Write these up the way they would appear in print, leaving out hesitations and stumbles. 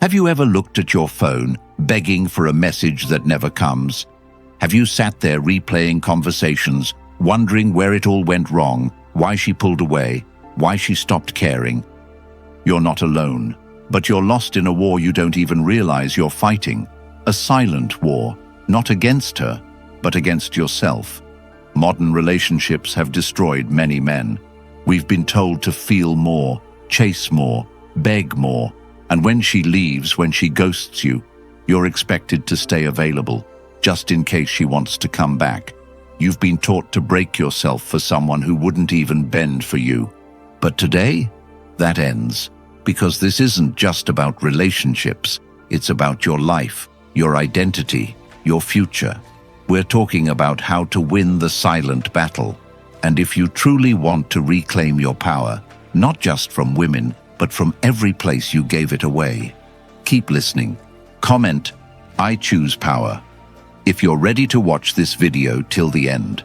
Have you ever looked at your phone, begging for a message that never comes? Have you sat there replaying conversations, wondering where it all went wrong, why she pulled away, why she stopped caring? You're not alone, but you're lost in a war you don't even realize you're fighting. A silent war, not against her, but against yourself. Modern relationships have destroyed many men. We've been told to feel more, chase more, beg more, and when she leaves, when she ghosts you, you're expected to stay available, just in case she wants to come back. You've been taught to break yourself for someone who wouldn't even bend for you. But today, that ends, because this isn't just about relationships, it's about your life, your identity, your future. We're talking about how to win the silent battle. And if you truly want to reclaim your power, not just from women, but from every place you gave it away, keep listening. Comment, "I choose power," if you're ready to watch this video till the end.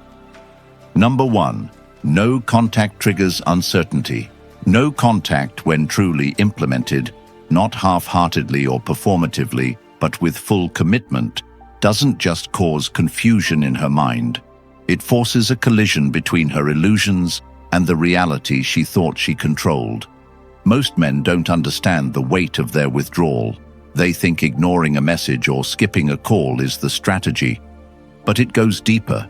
Number 1. No contact triggers uncertainty. No contact, when truly implemented, not half-heartedly or performatively, but with full commitment, doesn't just cause confusion in her mind. It forces a collision between her illusions and the reality she thought she controlled. Most men don't understand the weight of their withdrawal. They think ignoring a message or skipping a call is the strategy. But it goes deeper.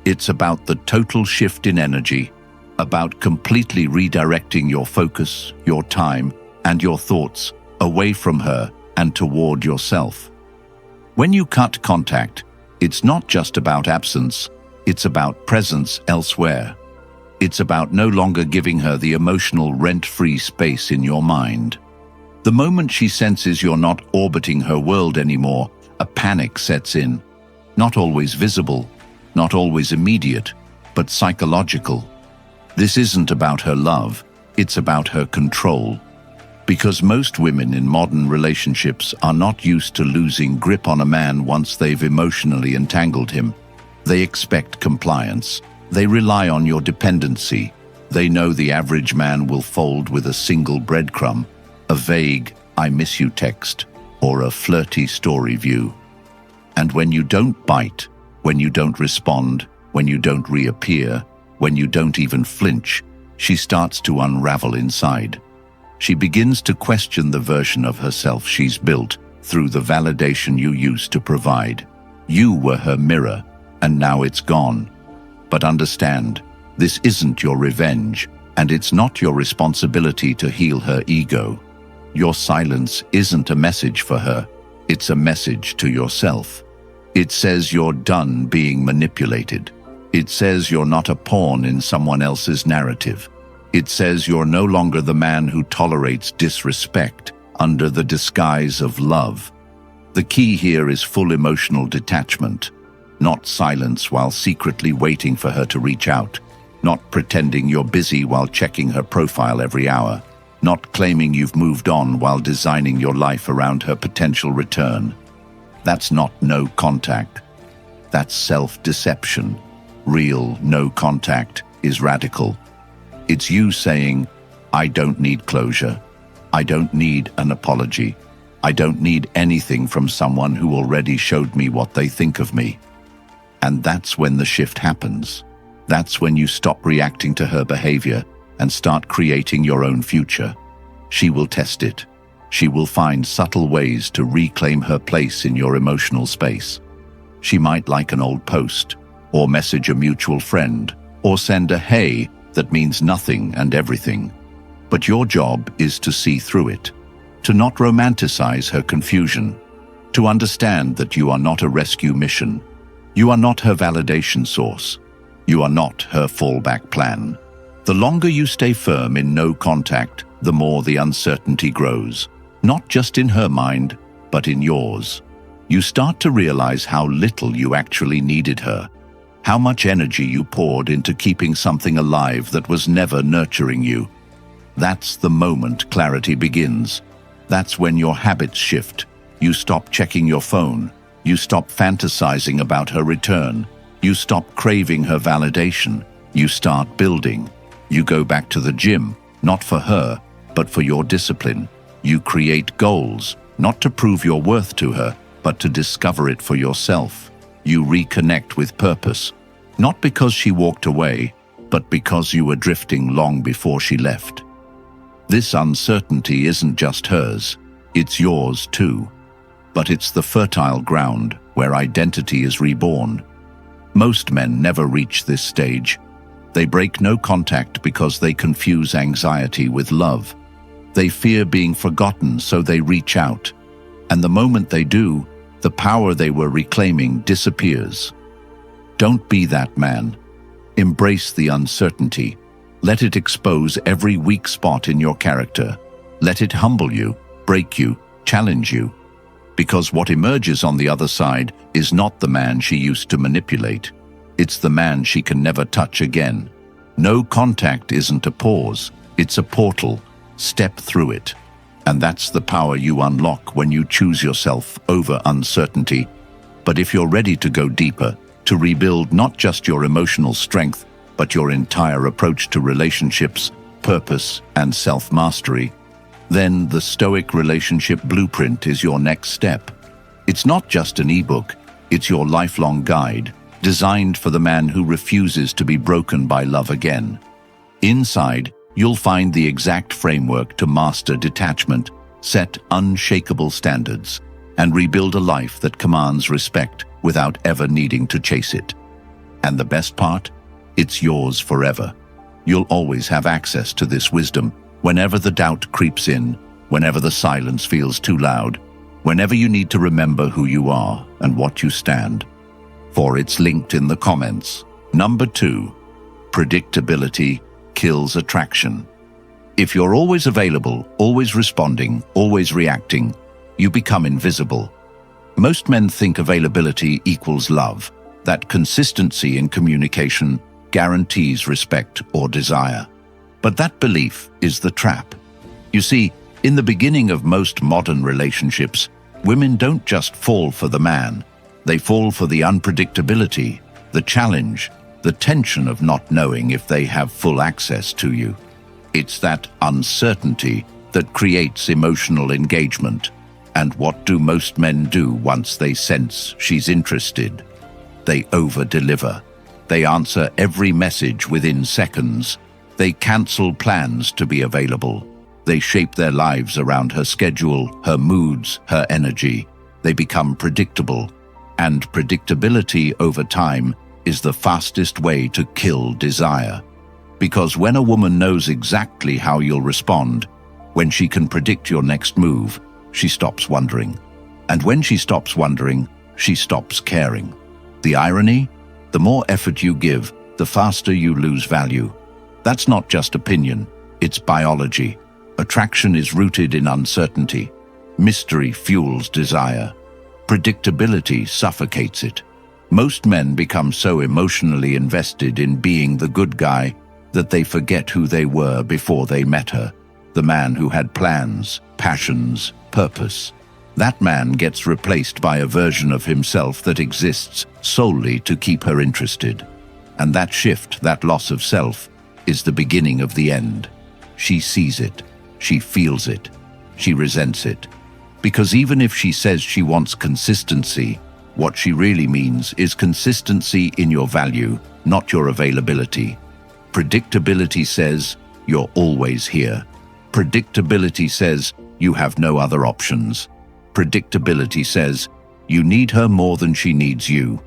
It's about the total shift in energy, about completely redirecting your focus, your time, and your thoughts away from her and toward yourself. When you cut contact, it's not just about absence, it's about presence elsewhere. It's about no longer giving her the emotional rent-free space in your mind. The moment she senses you're not orbiting her world anymore, a panic sets in. Not always visible, not always immediate, but psychological. This isn't about her love, it's about her control. Because most women in modern relationships are not used to losing grip on a man once they've emotionally entangled him. They expect compliance. They rely on your dependency. They know the average man will fold with a single breadcrumb, a vague "I miss you" text, or a flirty story view. And when you don't bite, when you don't respond, when you don't reappear, when you don't even flinch, she starts to unravel inside. She begins to question the version of herself she's built through the validation you used to provide. You were her mirror, and now it's gone. But understand, this isn't your revenge, and it's not your responsibility to heal her ego. Your silence isn't a message for her, it's a message to yourself. It says you're done being manipulated. It says you're not a pawn in someone else's narrative. It says you're no longer the man who tolerates disrespect under the disguise of love. The key here is full emotional detachment, not silence while secretly waiting for her to reach out, not pretending you're busy while checking her profile every hour, not claiming you've moved on while designing your life around her potential return. That's not no contact. That's self-deception. Real no contact is radical. It's you saying, "I don't need closure. I don't need an apology. I don't need anything from someone who already showed me what they think of me." And that's when the shift happens. That's when you stop reacting to her behavior and start creating your own future. She will test it. She will find subtle ways to reclaim her place in your emotional space. She might like an old post, or message a mutual friend, or send a "hey" that means nothing and everything. But your job is to see through it, to not romanticize her confusion, to understand that you are not a rescue mission. You are not her validation source. You are not her fallback plan. The longer you stay firm in no contact, the more the uncertainty grows, not just in her mind, but in yours. You start to realize how little you actually needed her, how much energy you poured into keeping something alive that was never nurturing you. That's the moment clarity begins. That's when your habits shift. You stop checking your phone. You stop fantasizing about her return. You stop craving her validation. You start building. You go back to the gym, not for her, but for your discipline. You create goals, not to prove your worth to her, but to discover it for yourself. You reconnect with purpose, not because she walked away, but because you were drifting long before she left. This uncertainty isn't just hers, it's yours too. But it's the fertile ground where identity is reborn. Most men never reach this stage. They break no contact because they confuse anxiety with love. They fear being forgotten, so they reach out. And the moment they do, the power they were reclaiming disappears. Don't be that man. Embrace the uncertainty. Let it expose every weak spot in your character. Let it humble you, break you, challenge you. Because what emerges on the other side is not the man she used to manipulate. It's the man she can never touch again. No contact isn't a pause, it's a portal. Step through it. And that's the power you unlock when you choose yourself over uncertainty. But if you're ready to go deeper, to rebuild not just your emotional strength, but your entire approach to relationships, purpose, and self-mastery, then the Stoic Relationship Blueprint is your next step. It's not just an ebook, it's your lifelong guide, designed for the man who refuses to be broken by love again. Inside, you'll find the exact framework to master detachment, set unshakable standards, and rebuild a life that commands respect without ever needing to chase it. And the best part? It's yours forever. You'll always have access to this wisdom whenever the doubt creeps in, whenever the silence feels too loud, whenever you need to remember who you are and what you stand. For it's linked in the comments. Number 2, predictability kills attraction. If you're always available, always responding, always reacting, you become invisible. Most men think availability equals love, that consistency in communication guarantees respect or desire. But that belief is the trap. You see, in the beginning of most modern relationships, women don't just fall for the man. They fall for the unpredictability, the challenge, the tension of not knowing if they have full access to you. It's that uncertainty that creates emotional engagement. And what do most men do once they sense she's interested? They over-deliver. They answer every message within seconds. They cancel plans to be available. They shape their lives around her schedule, her moods, her energy. They become predictable. And predictability over time is the fastest way to kill desire. Because when a woman knows exactly how you'll respond, when she can predict your next move, she stops wondering. And when she stops wondering, she stops caring. The irony? The more effort you give, the faster you lose value. That's not just opinion, it's biology. Attraction is rooted in uncertainty. Mystery fuels desire. Predictability suffocates it. Most men become so emotionally invested in being the good guy that they forget who they were before they met her. The man who had plans, passions, purpose. That man gets replaced by a version of himself that exists solely to keep her interested. And that shift, that loss of self, is the beginning of the end. She sees it. She feels it. She resents it. Because even if she says she wants consistency, what she really means is consistency in your value, not your availability. Predictability says you're always here. Predictability says you have no other options. Predictability says you need her more than she needs you.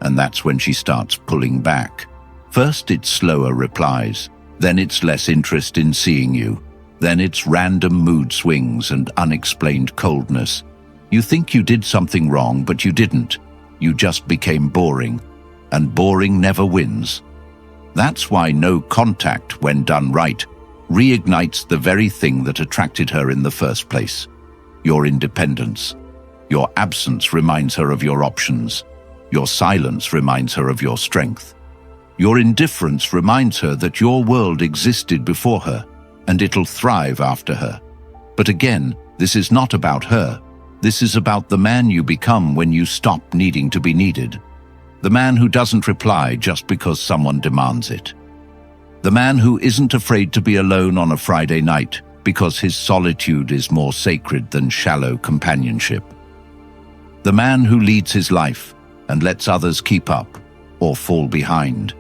And that's when she starts pulling back. First, it's slower replies. Then it's less interest in seeing you. Then it's random mood swings and unexplained coldness. You think you did something wrong, but you didn't. You just became boring. And boring never wins. That's why no contact, when done right, reignites the very thing that attracted her in the first place. Your independence. Your absence reminds her of your options. Your silence reminds her of your strength. Your indifference reminds her that your world existed before her, and it'll thrive after her. But again, this is not about her. This is about the man you become when you stop needing to be needed. The man who doesn't reply just because someone demands it. The man who isn't afraid to be alone on a Friday night because his solitude is more sacred than shallow companionship. The man who leads his life and lets others keep up or fall behind.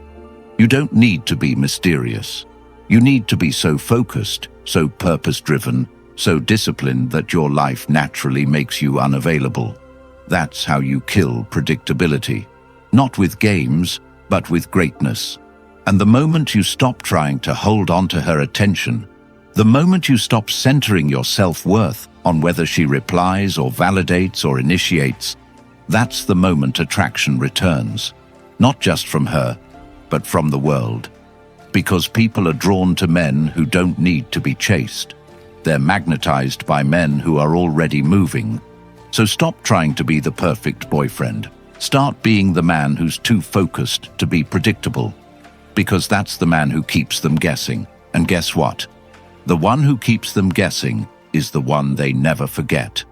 You don't need to be mysterious. You need to be so focused, so purpose-driven, so disciplined that your life naturally makes you unavailable. That's how you kill predictability. Not with games, but with greatness. And the moment you stop trying to hold on to her attention, the moment you stop centering your self-worth on whether she replies or validates or initiates, that's the moment attraction returns. Not just from her, but from the world. Because people are drawn to men who don't need to be chased. They're magnetized by men who are already moving. So stop trying to be the perfect boyfriend. Start being the man who's too focused to be predictable. Because that's the man who keeps them guessing. And guess what? The one who keeps them guessing is the one they never forget.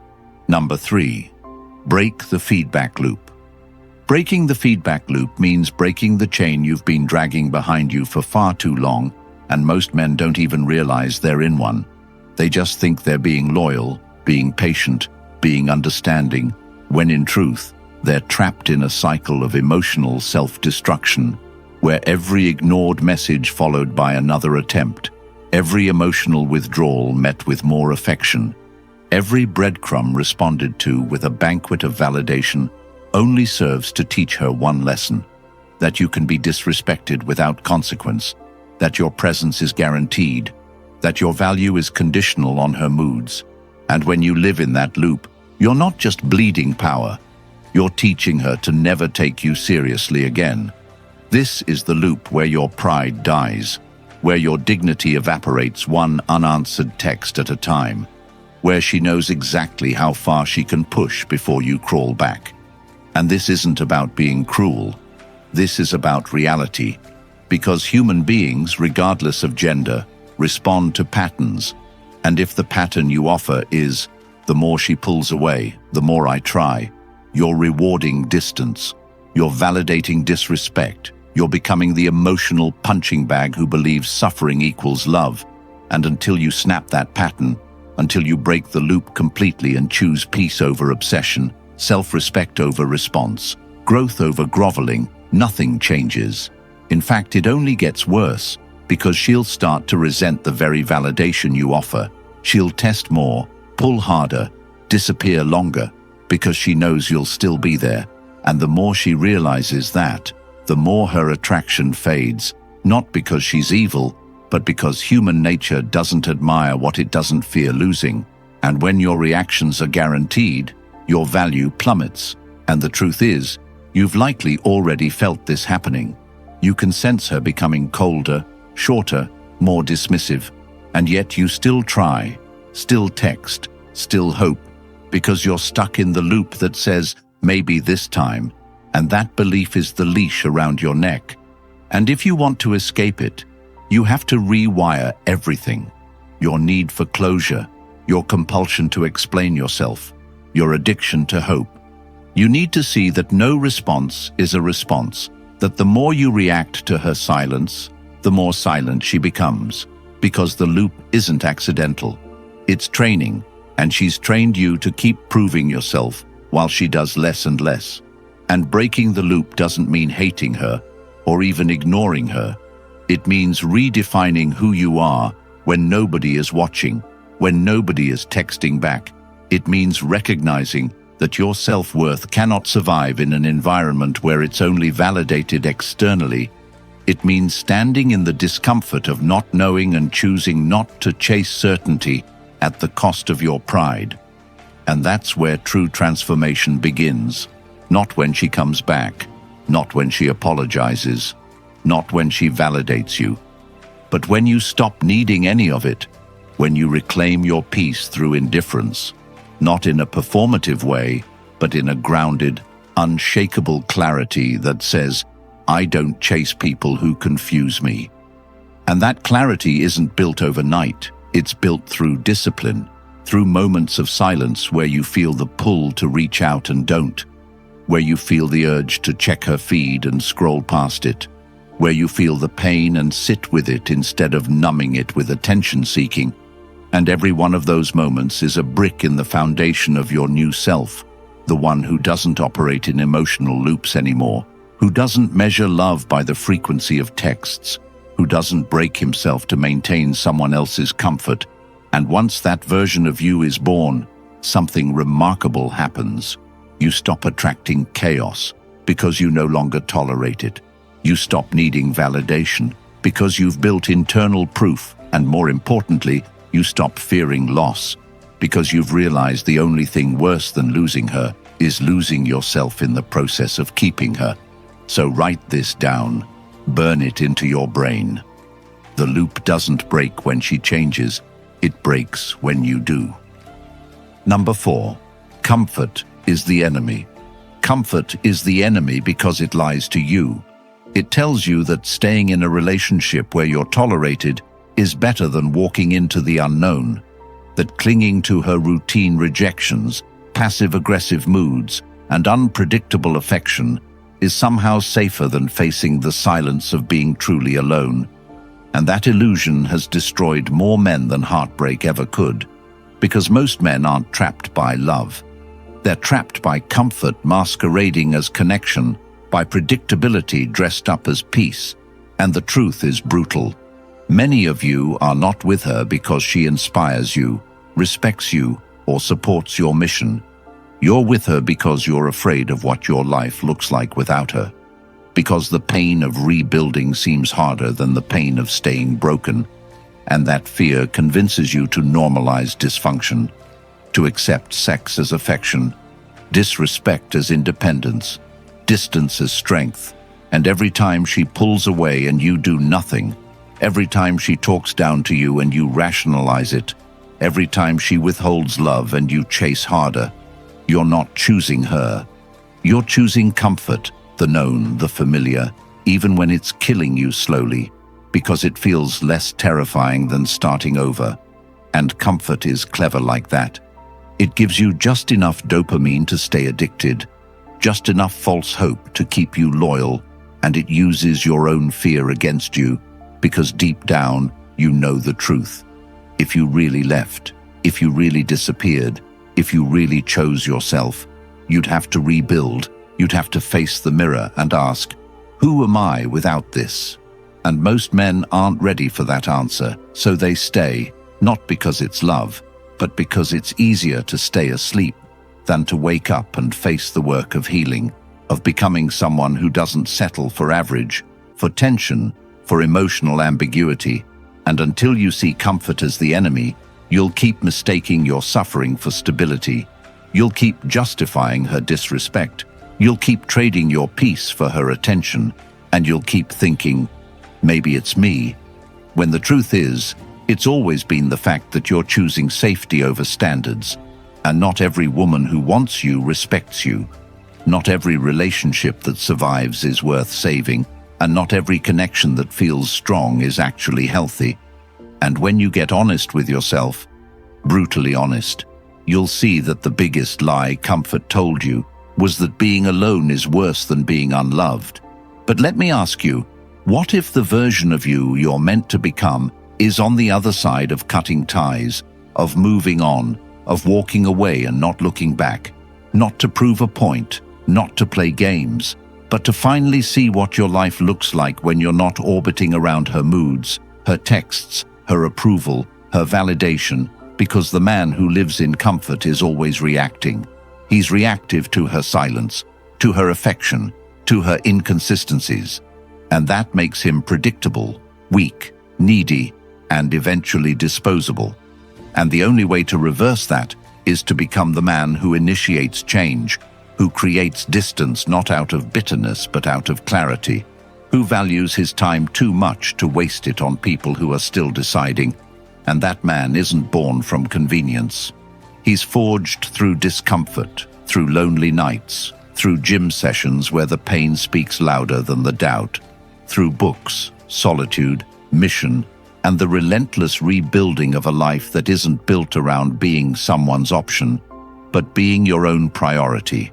Number 3, break the feedback loop. Breaking the feedback loop means breaking the chain you've been dragging behind you for far too long, and most men don't even realize they're in one. They just think they're being loyal, being patient, being understanding, when in truth, they're trapped in a cycle of emotional self-destruction, where every ignored message followed by another attempt, every emotional withdrawal met with more affection, every breadcrumb responded to with a banquet of validation only serves to teach her one lesson: that you can be disrespected without consequence, that your presence is guaranteed, that your value is conditional on her moods. And when you live in that loop, you're not just bleeding power, you're teaching her to never take you seriously again. This is the loop where your pride dies, where your dignity evaporates one unanswered text at a time, where she knows exactly how far she can push before you crawl back. And this isn't about being cruel. This is about reality, because human beings, regardless of gender, respond to patterns. And if the pattern you offer is, the more she pulls away, the more I try, you're rewarding distance, you're validating disrespect, you're becoming the emotional punching bag who believes suffering equals love. And until you snap that pattern, until you break the loop completely and choose peace over obsession, self-respect over response, growth over groveling, nothing changes. In fact, it only gets worse, because she'll start to resent the very validation you offer. She'll test more, pull harder, disappear longer, because she knows you'll still be there. And the more she realizes that, the more her attraction fades, not because she's evil, but because human nature doesn't admire what it doesn't fear losing. And when your reactions are guaranteed, your value plummets. And the truth is, you've likely already felt this happening. You can sense her becoming colder, shorter, more dismissive, and yet you still try, still text, still hope, because you're stuck in the loop that says, maybe this time, and that belief is the leash around your neck. And if you want to escape it, you have to rewire everything. Your need for closure, your compulsion to explain yourself, your addiction to hope. You need to see that no response is a response, that the more you react to her silence, the more silent she becomes, because the loop isn't accidental. It's training, and she's trained you to keep proving yourself while she does less and less. And breaking the loop doesn't mean hating her or even ignoring her. It means redefining who you are when nobody is watching, when nobody is texting back. It means recognizing that your self-worth cannot survive in an environment where it's only validated externally. It means standing in the discomfort of not knowing and choosing not to chase certainty at the cost of your pride. And that's where true transformation begins. Not when she comes back, not when she apologizes, not when she validates you, but when you stop needing any of it, when you reclaim your peace through indifference, not in a performative way, but in a grounded, unshakable clarity that says, I don't chase people who confuse me. And that clarity isn't built overnight. It's built through discipline, through moments of silence where you feel the pull to reach out and don't, where you feel the urge to check her feed and scroll past it, where you feel the pain and sit with it instead of numbing it with attention-seeking, And every one of those moments is a brick in the foundation of your new self, the one who doesn't operate in emotional loops anymore, who doesn't measure love by the frequency of texts, who doesn't break himself to maintain someone else's comfort. And once that version of you is born, something remarkable happens. You stop attracting chaos because you no longer tolerate it. You stop needing validation because you've built internal proof, and more importantly, you stop fearing loss because you've realized the only thing worse than losing her is losing yourself in the process of keeping her. So write this down, burn it into your brain. The loop doesn't break when she changes, it breaks when you do. Number 4, comfort is the enemy. Comfort is the enemy because it lies to you. It tells you that staying in a relationship where you're tolerated is better than walking into the unknown, that clinging to her routine rejections, passive-aggressive moods, and unpredictable affection is somehow safer than facing the silence of being truly alone. And that illusion has destroyed more men than heartbreak ever could, because most men aren't trapped by love. They're trapped by comfort masquerading as connection, by predictability dressed up as peace. And the truth is brutal. Many of you are not with her because she inspires you, respects you, or supports your mission. You're with her because you're afraid of what your life looks like without her. Because the pain of rebuilding seems harder than the pain of staying broken. And that fear convinces you to normalize dysfunction, to accept sex as affection, disrespect as independence, distance as strength. And every time she pulls away and you do nothing, every time she talks down to you and you rationalize it, every time she withholds love and you chase harder, you're not choosing her. You're choosing comfort, the known, the familiar, even when it's killing you slowly, because it feels less terrifying than starting over. And comfort is clever like that. It gives you just enough dopamine to stay addicted, just enough false hope to keep you loyal, and it uses your own fear against you, because deep down, you know the truth. If you really left, if you really disappeared, if you really chose yourself, you'd have to rebuild, you'd have to face the mirror and ask, who am I without this? And most men aren't ready for that answer, so they stay, not because it's love, but because it's easier to stay asleep than to wake up and face the work of healing, of becoming someone who doesn't settle for average, for tension, for emotional ambiguity. And until you see comfort as the enemy, you'll keep mistaking your suffering for stability. You'll keep justifying her disrespect. You'll keep trading your peace for her attention. And you'll keep thinking, maybe it's me. When the truth is, it's always been the fact that you're choosing safety over standards. And not every woman who wants you respects you. Not every relationship that survives is worth saving. And not every connection that feels strong is actually healthy. And when you get honest with yourself, brutally honest, you'll see that the biggest lie comfort told you was that being alone is worse than being unloved. But let me ask you, what if the version of you you're meant to become is on the other side of cutting ties, of moving on, of walking away and not looking back, not to prove a point, not to play games, but to finally see what your life looks like when you're not orbiting around her moods, her texts, her approval, her validation, because the man who lives in comfort is always reacting. He's reactive to her silence, to her affection, to her inconsistencies. And that makes him predictable, weak, needy, and eventually disposable. And the only way to reverse that is to become the man who initiates change, who creates distance not out of bitterness but out of clarity, who values his time too much to waste it on people who are still deciding. And that man isn't born from convenience. He's forged through discomfort, through lonely nights, through gym sessions where the pain speaks louder than the doubt, through books, solitude, mission, and the relentless rebuilding of a life that isn't built around being someone's option, but being your own priority.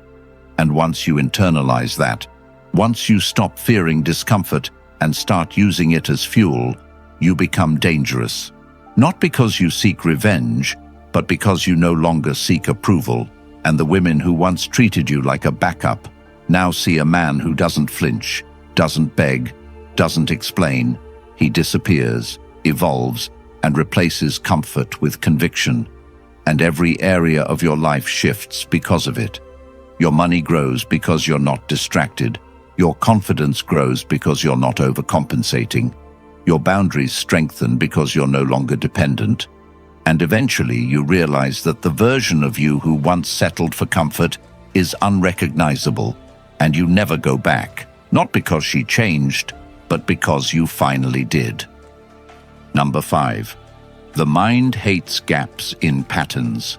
And once you internalize that, once you stop fearing discomfort and start using it as fuel, you become dangerous. Not because you seek revenge, but because you no longer seek approval, and the women who once treated you like a backup now see a man who doesn't flinch, doesn't beg, doesn't explain. He disappears, evolves, and replaces comfort with conviction. And every area of your life shifts because of it. Your money grows because you're not distracted. Your confidence grows because you're not overcompensating. Your boundaries strengthen because you're no longer dependent. And eventually you realize that the version of you who once settled for comfort is unrecognizable, and you never go back, not because she changed, but because you finally did. Number 5. The mind hates gaps in patterns.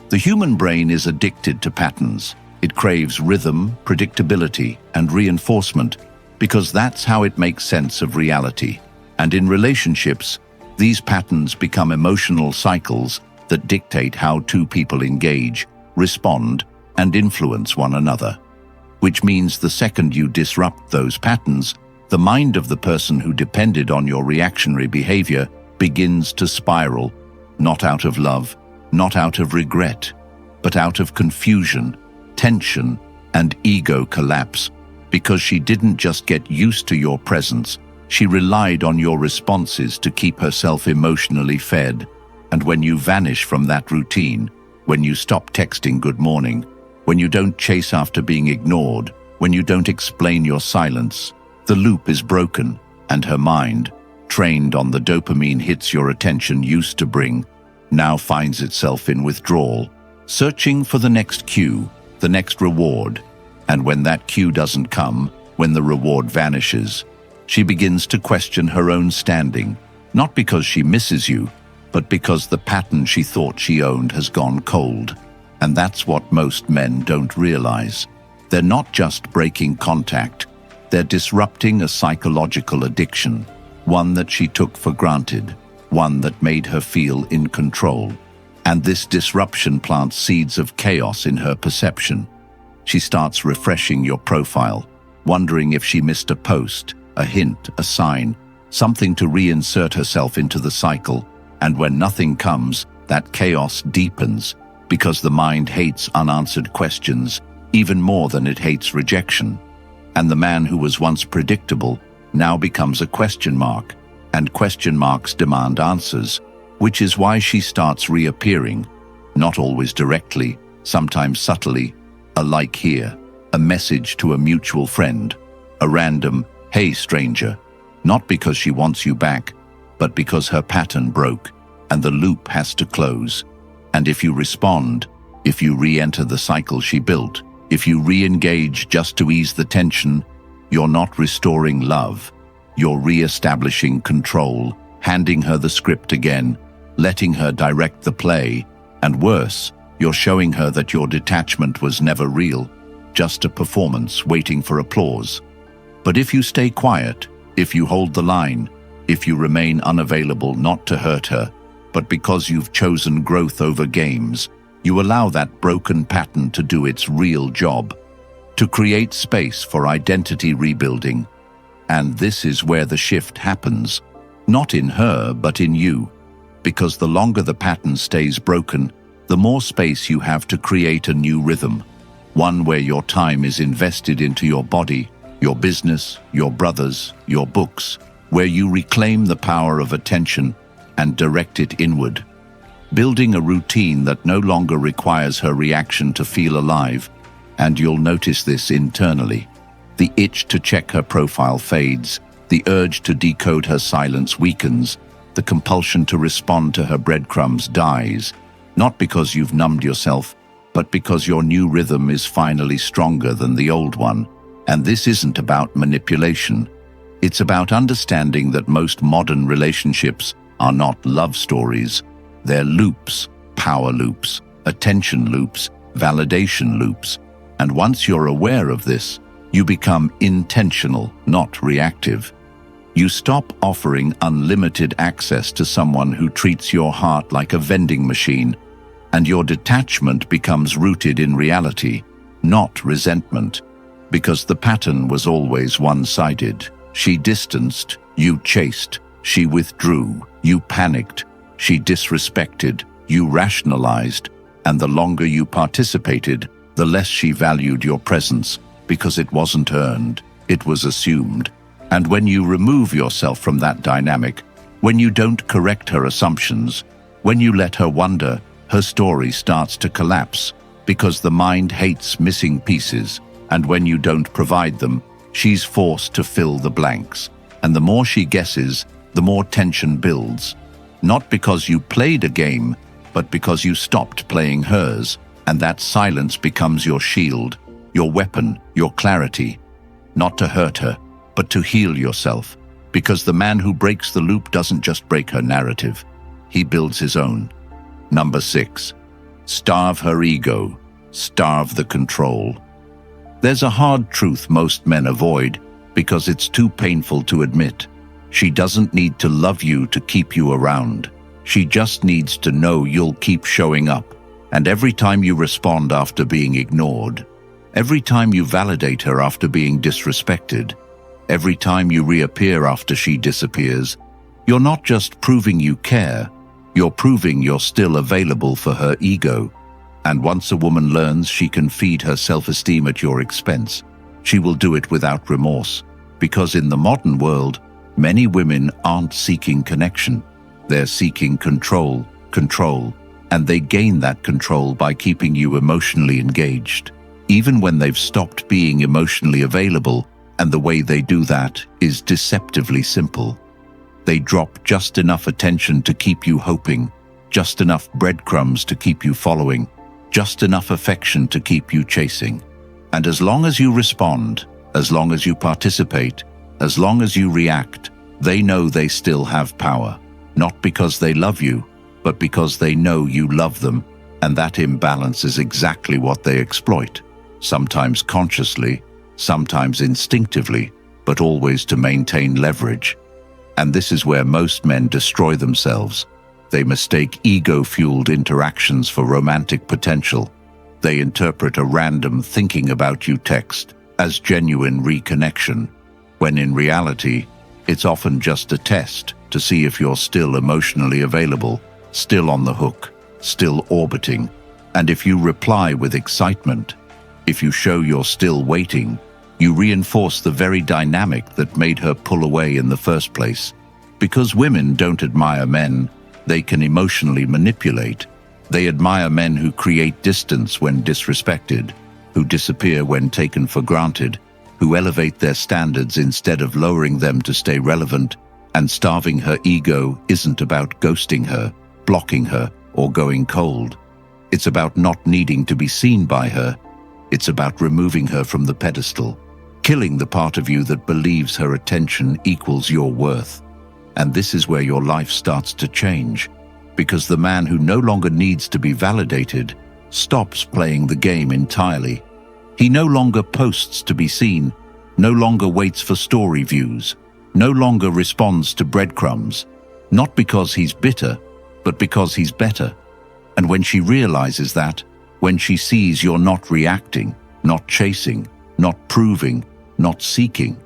The human brain is addicted to patterns. It craves rhythm, predictability, and reinforcement because that's how it makes sense of reality. And in relationships, these patterns become emotional cycles that dictate how two people engage, respond, and influence one another. Which means the second you disrupt those patterns, the mind of the person who depended on your reactionary behavior begins to spiral, not out of love, not out of regret, but out of confusion, tension, and ego collapse, because she didn't just get used to your presence, she relied on your responses to keep herself emotionally fed. And when you vanish from that routine, when you stop texting good morning, when you don't chase after being ignored, when you don't explain your silence, the loop is broken, and her mind, trained on the dopamine hits your attention used to bring, now finds itself in withdrawal, searching for the next cue, the next reward. And when that cue doesn't come, when the reward vanishes, she begins to question her own standing, not because she misses you, but because the pattern she thought she owned has gone cold. And that's what most men don't realize. They're not just breaking contact, they're disrupting a psychological addiction, one that she took for granted, one that made her feel in control. And this disruption plants seeds of chaos in her perception. She starts refreshing your profile, wondering if she missed a post, a hint, a sign, something to reinsert herself into the cycle. And when nothing comes, that chaos deepens, because the mind hates unanswered questions even more than it hates rejection. And the man who was once predictable now becomes a question mark, and question marks demand answers, which is why she starts reappearing, not always directly, sometimes subtly, a like here, a message to a mutual friend, a random, "Hey stranger," not because she wants you back, but because her pattern broke, and the loop has to close. And if you respond, if you re-enter the cycle she built, if you re-engage just to ease the tension, you're not restoring love. You're re-establishing control, handing her the script again, letting her direct the play, and worse, you're showing her that your detachment was never real, just a performance waiting for applause. But if you stay quiet, if you hold the line, if you remain unavailable not to hurt her, but because you've chosen growth over games, you allow that broken pattern to do its real job, to create space for identity rebuilding. And this is where the shift happens, not in her, but in you. Because the longer the pattern stays broken, the more space you have to create a new rhythm, one where your time is invested into your body, your business, your brothers, your books, where you reclaim the power of attention and direct it inward, building a routine that no longer requires her reaction to feel alive. And you'll notice this internally. The itch to check her profile fades, the urge to decode her silence weakens, the compulsion to respond to her breadcrumbs dies, not because you've numbed yourself, but because your new rhythm is finally stronger than the old one. And this isn't about manipulation. It's about understanding that most modern relationships are not love stories. They're loops, power loops, attention loops, validation loops. And once you're aware of this, you become intentional, not reactive. You stop offering unlimited access to someone who treats your heart like a vending machine, and your detachment becomes rooted in reality, not resentment, because the pattern was always one-sided. She distanced, you chased; she withdrew, you panicked; She disrespected, you rationalized, and the longer you participated, the less she valued your presence, because it wasn't earned, it was assumed. And when you remove yourself from that dynamic, when you don't correct her assumptions, when you let her wonder, her story starts to collapse, because the mind hates missing pieces, and when you don't provide them, she's forced to fill the blanks. And the more she guesses, the more tension builds. Not because you played a game, but because you stopped playing hers, and that silence becomes your shield, your weapon, your clarity. Not to hurt her, but to heal yourself, because the man who breaks the loop doesn't just break her narrative, he builds his own. Number 6. Starve her ego, starve the control. There's a hard truth most men avoid because it's too painful to admit. She doesn't need to love you to keep you around. She just needs to know you'll keep showing up. And every time you respond after being ignored, every time you validate her after being disrespected, every time you reappear after she disappears, you're not just proving you care, you're proving you're still available for her ego. And once a woman learns she can feed her self-esteem at your expense, she will do it without remorse. Because in the modern world, many women aren't seeking connection. They're seeking control, and they gain that control by keeping you emotionally engaged, even when they've stopped being emotionally available, and the way they do that is deceptively simple. They drop just enough attention to keep you hoping, just enough breadcrumbs to keep you following, just enough affection to keep you chasing. And as long as you respond, as long as you participate, as long as you react, they know they still have power, not because they love you, but because they know you love them, and that imbalance is exactly what they exploit, sometimes consciously, sometimes instinctively, but always to maintain leverage. And this is where most men destroy themselves. They mistake ego-fueled interactions for romantic potential. They interpret a random thinking about you text as genuine reconnection, when in reality, it's often just a test to see if you're still emotionally available, still on the hook, still orbiting. And if you reply with excitement, if you show you're still waiting, you reinforce the very dynamic that made her pull away in the first place. Because women don't admire men they can emotionally manipulate. They admire men who create distance when disrespected, who disappear when taken for granted, who elevate their standards instead of lowering them to stay relevant. And starving her ego isn't about ghosting her, blocking her, or going cold. It's about not needing to be seen by her. It's about removing her from the pedestal, killing the part of you that believes her attention equals your worth. And this is where your life starts to change, because the man who no longer needs to be validated stops playing the game entirely. He no longer posts to be seen, no longer waits for story views, no longer responds to breadcrumbs, not because he's bitter, but because he's better. And when she realizes that, when she sees you're not reacting, not chasing, not proving, not seeking,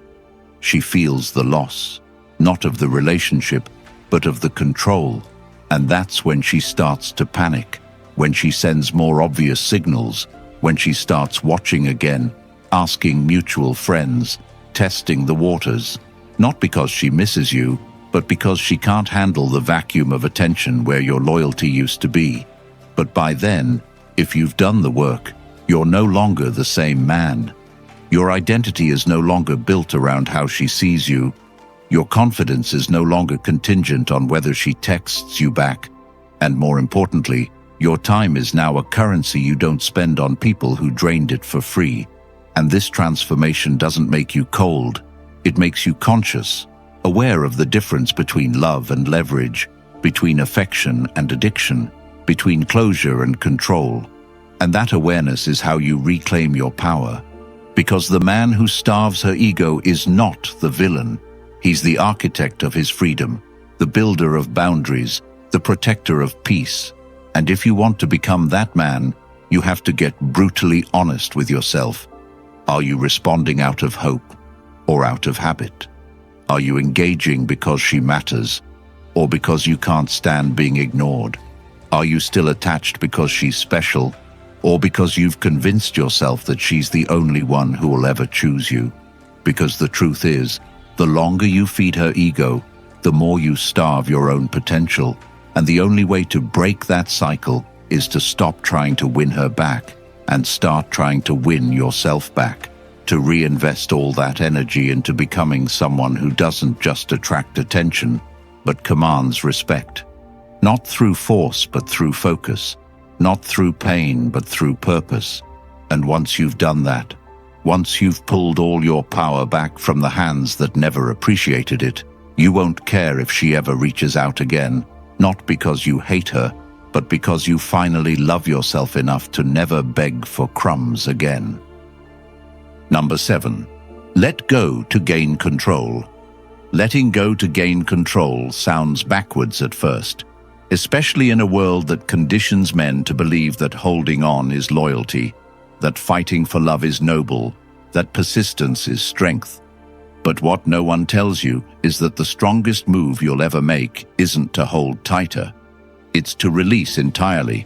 she feels the loss, not of the relationship, but of the control. And that's when she starts to panic, when she sends more obvious signals, when she starts watching again, asking mutual friends, testing the waters, not because she misses you, but because she can't handle the vacuum of attention where your loyalty used to be. But by then, if you've done the work, you're no longer the same man. Your identity is no longer built around how she sees you. Your confidence is no longer contingent on whether she texts you back. And more importantly, your time is now a currency you don't spend on people who drained it for free. And this transformation doesn't make you cold. It makes you conscious, aware of the difference between love and leverage, between affection and addiction, between closure and control. And that awareness is how you reclaim your power. Because the man who starves her ego is not the villain. He's the architect of his freedom, the builder of boundaries, the protector of peace. And if you want to become that man, you have to get brutally honest with yourself. Are you responding out of hope or out of habit? Are you engaging because she matters, or because you can't stand being ignored? Are you still attached because she's special, or because you've convinced yourself that she's the only one who will ever choose you? Because the truth is, the longer you feed her ego, the more you starve your own potential, and the only way to break that cycle is to stop trying to win her back and start trying to win yourself back, to reinvest all that energy into becoming someone who doesn't just attract attention, but commands respect. Not through force, but through focus. Not through pain, but through purpose. And once you've done that, once you've pulled all your power back from the hands that never appreciated it, you won't care if she ever reaches out again, not because you hate her, but because you finally love yourself enough to never beg for crumbs again. Number 7. Let go to gain control. Letting go to gain control sounds backwards at first, especially in a world that conditions men to believe that holding on is loyalty, that fighting for love is noble, that persistence is strength. But what no one tells you is that the strongest move you'll ever make isn't to hold tighter. It's to release entirely.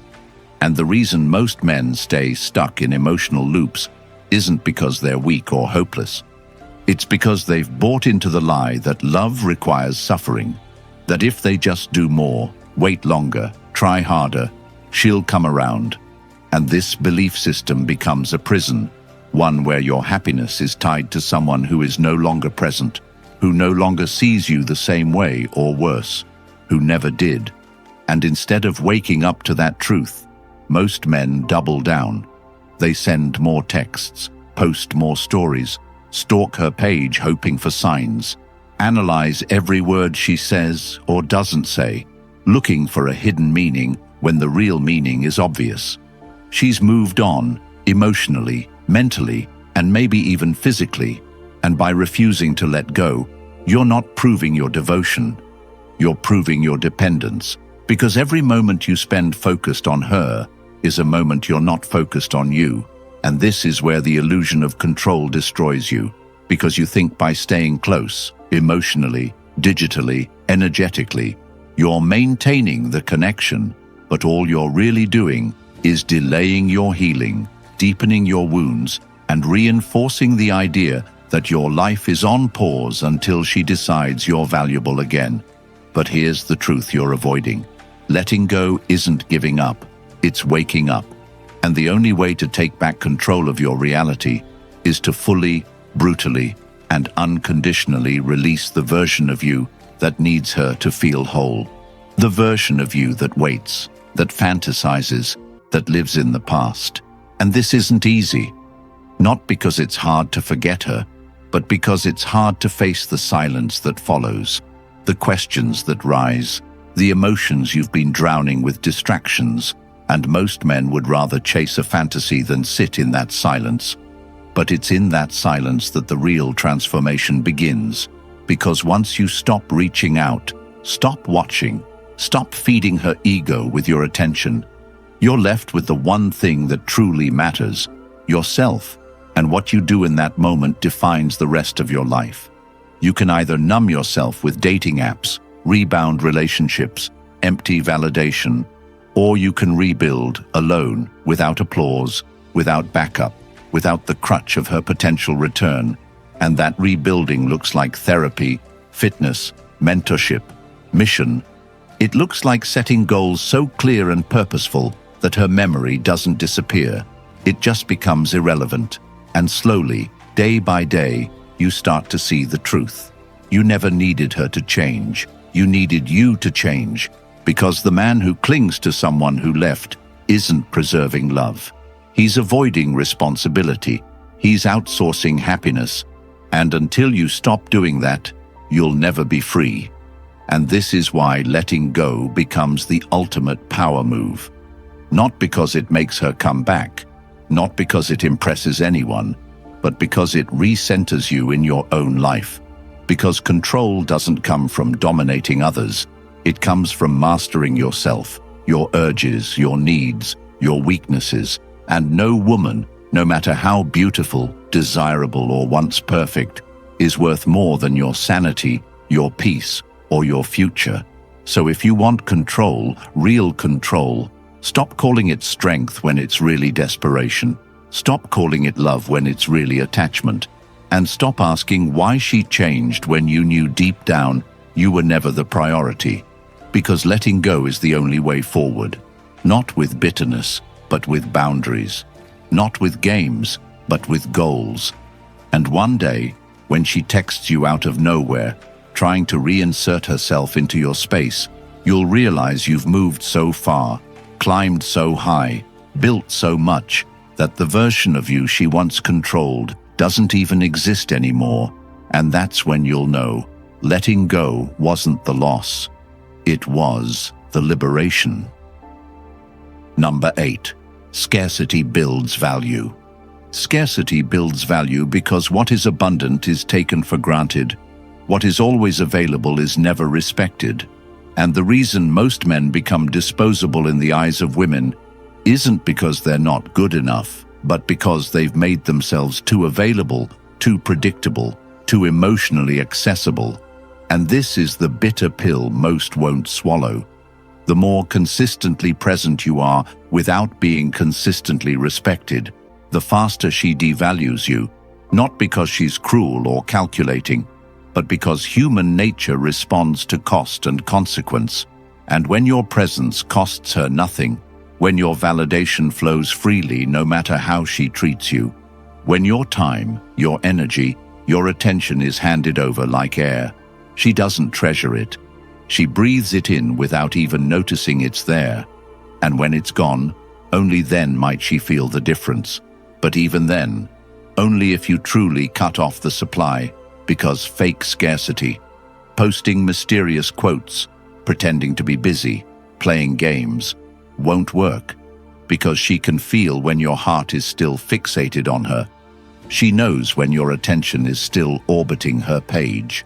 And the reason most men stay stuck in emotional loops isn't because they're weak or hopeless. It's because they've bought into the lie that love requires suffering, that if they just do more, wait longer, try harder, she'll come around. And this belief system becomes a prison, one where your happiness is tied to someone who is no longer present, who no longer sees you the same way or worse, who never did. And instead of waking up to that truth, most men double down. They send more texts, post more stories, stalk her page hoping for signs, analyze every word she says or doesn't say, looking for a hidden meaning when the real meaning is obvious. She's moved on, emotionally, mentally, and maybe even physically, and by refusing to let go, you're not proving your devotion, you're proving your dependence, because every moment you spend focused on her is a moment you're not focused on you, and this is where the illusion of control destroys you, because you think by staying close, emotionally, digitally, energetically, you're maintaining the connection, but all you're really doing is delaying your healing, deepening your wounds, and reinforcing the idea that your life is on pause until she decides you're valuable again. But here's the truth you're avoiding. Letting go isn't giving up, it's waking up. And the only way to take back control of your reality is to fully, brutally, and unconditionally release the version of you that needs her to feel whole. The version of you that waits, that fantasizes, that lives in the past. And this isn't easy. Not because it's hard to forget her, but because it's hard to face the silence that follows, the questions that rise, the emotions you've been drowning with distractions, and most men would rather chase a fantasy than sit in that silence. But it's in that silence that the real transformation begins, because once you stop reaching out, stop watching, stop feeding her ego with your attention, you're left with the one thing that truly matters, yourself, and what you do in that moment defines the rest of your life. You can either numb yourself with dating apps, rebound relationships, empty validation, or you can rebuild alone, without applause, without backup, without the crutch of her potential return. And that rebuilding looks like therapy, fitness, mentorship, mission. It looks like setting goals so clear and purposeful that her memory doesn't disappear. It just becomes irrelevant. And slowly, day by day, you start to see the truth. You never needed her to change. You needed you to change. Because the man who clings to someone who left isn't preserving love. He's avoiding responsibility. He's outsourcing happiness. And until you stop doing that, you'll never be free. And this is why letting go becomes the ultimate power move. Not because it makes her come back, not because it impresses anyone, but because it recenters you in your own life. Because control doesn't come from dominating others. It comes from mastering yourself, your urges, your needs, your weaknesses. And no woman, no matter how beautiful, desirable, or once perfect, is worth more than your sanity, your peace, or your future. So if you want control, real control, stop calling it strength when it's really desperation. Stop calling it love when it's really attachment. And stop asking why she changed when you knew deep down you were never the priority. Because letting go is the only way forward. Not with bitterness, but with boundaries. Not with games, but with goals. And one day, when she texts you out of nowhere, trying to reinsert herself into your space, you'll realize you've moved so far, climbed so high, built so much, that the version of you she once controlled doesn't even exist anymore. And that's when you'll know letting go wasn't the loss. It was the liberation. Number 8. Scarcity builds value. Scarcity builds value because what is abundant is taken for granted. What is always available is never respected. And the reason most men become disposable in the eyes of women isn't because they're not good enough, but because they've made themselves too available, too predictable, too emotionally accessible. And this is the bitter pill most won't swallow. The more consistently present you are without being consistently respected, the faster she devalues you, not because she's cruel or calculating, but because human nature responds to cost and consequence. And when your presence costs her nothing, when your validation flows freely no matter how she treats you, when your time, your energy, your attention is handed over like air, she doesn't treasure it. She breathes it in without even noticing it's there. And when it's gone, only then might she feel the difference. But even then, only if you truly cut off the supply, because fake scarcity, posting mysterious quotes, pretending to be busy, playing games, won't work, because she can feel when your heart is still fixated on her. She knows when your attention is still orbiting her page.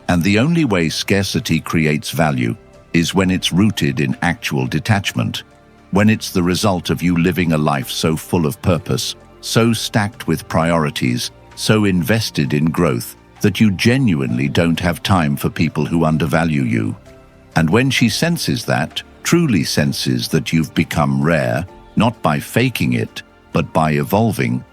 And the only way scarcity creates value is when it's rooted in actual detachment, when it's the result of you living a life so full of purpose, so stacked with priorities, so invested in growth that you genuinely don't have time for people who undervalue you. And when she senses that, truly senses that you've become rare, not by faking it, but by evolving,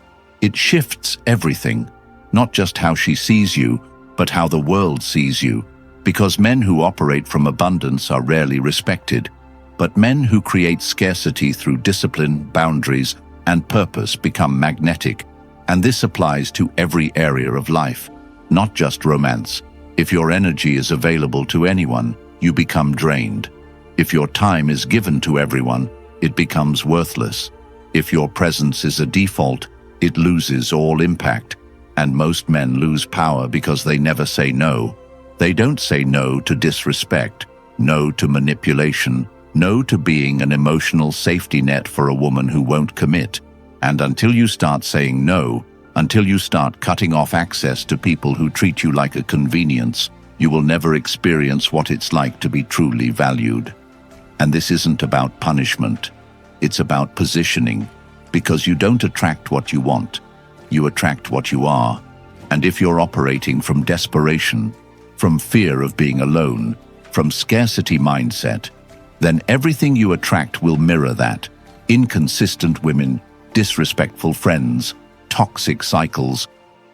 it shifts everything, not just how she sees you, but how the world sees you, because men who operate from abundance are rarely respected, but men who create scarcity through discipline, boundaries, and purpose become magnetic, and this applies to every area of life, not just romance. If your energy is available to anyone, you become drained. If your time is given to everyone, it becomes worthless. If your presence is a default, it loses all impact. And most men lose power because they never say no. They don't say no to disrespect, no to manipulation, no to being an emotional safety net for a woman who won't commit. And until you start saying no, until you start cutting off access to people who treat you like a convenience, you will never experience what it's like to be truly valued. And this isn't about punishment. It's about positioning, because you don't attract what you want. You attract what you are. And if you're operating from desperation, from fear of being alone, from scarcity mindset, then everything you attract will mirror that. Inconsistent women, disrespectful friends, toxic cycles.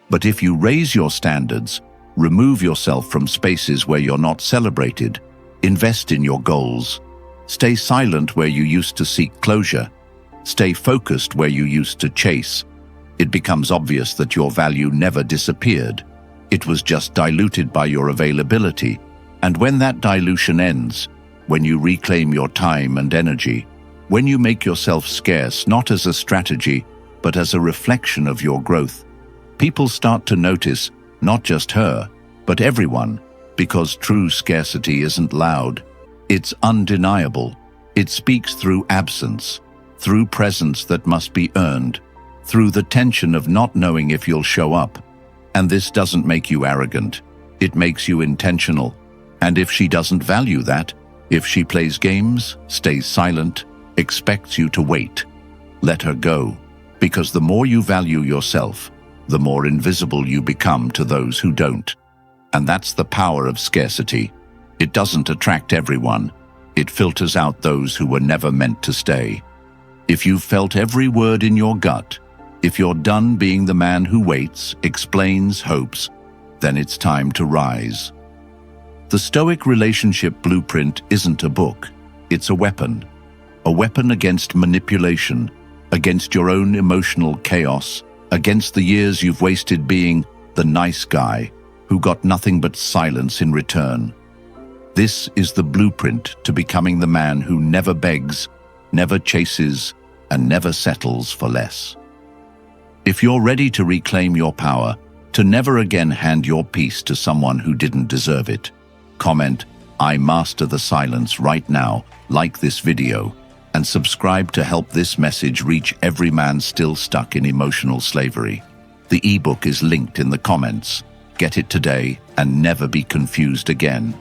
But if you raise your standards, remove yourself from spaces where you're not celebrated, invest in your goals, stay silent where you used to seek closure, stay focused where you used to chase, it becomes obvious that your value never disappeared. It was just diluted by your availability. And when that dilution ends, when you reclaim your time and energy, when you make yourself scarce not as a strategy, but as a reflection of your growth, people start to notice not just her, but everyone, because true scarcity isn't loud. It's undeniable. It speaks through absence, through presence that must be earned, through the tension of not knowing if you'll show up. And this doesn't make you arrogant. It makes you intentional. And if she doesn't value that, if she plays games, stays silent, expects you to wait, let her go. Because the more you value yourself, the more invisible you become to those who don't. And that's the power of scarcity. It doesn't attract everyone. It filters out those who were never meant to stay. If you've felt every word in your gut, if you're done being the man who waits, explains, hopes, then it's time to rise. The Stoic relationship blueprint isn't a book. It's a weapon against manipulation, against your own emotional chaos, against the years you've wasted being the nice guy who got nothing but silence in return. This is the blueprint to becoming the man who never begs, never chases, and never settles for less. If you're ready to reclaim your power, to never again hand your peace to someone who didn't deserve it, comment, "I master the silence" right now, like this video, and subscribe to help this message reach every man still stuck in emotional slavery. The ebook is linked in the comments. Get it today and never be confused again.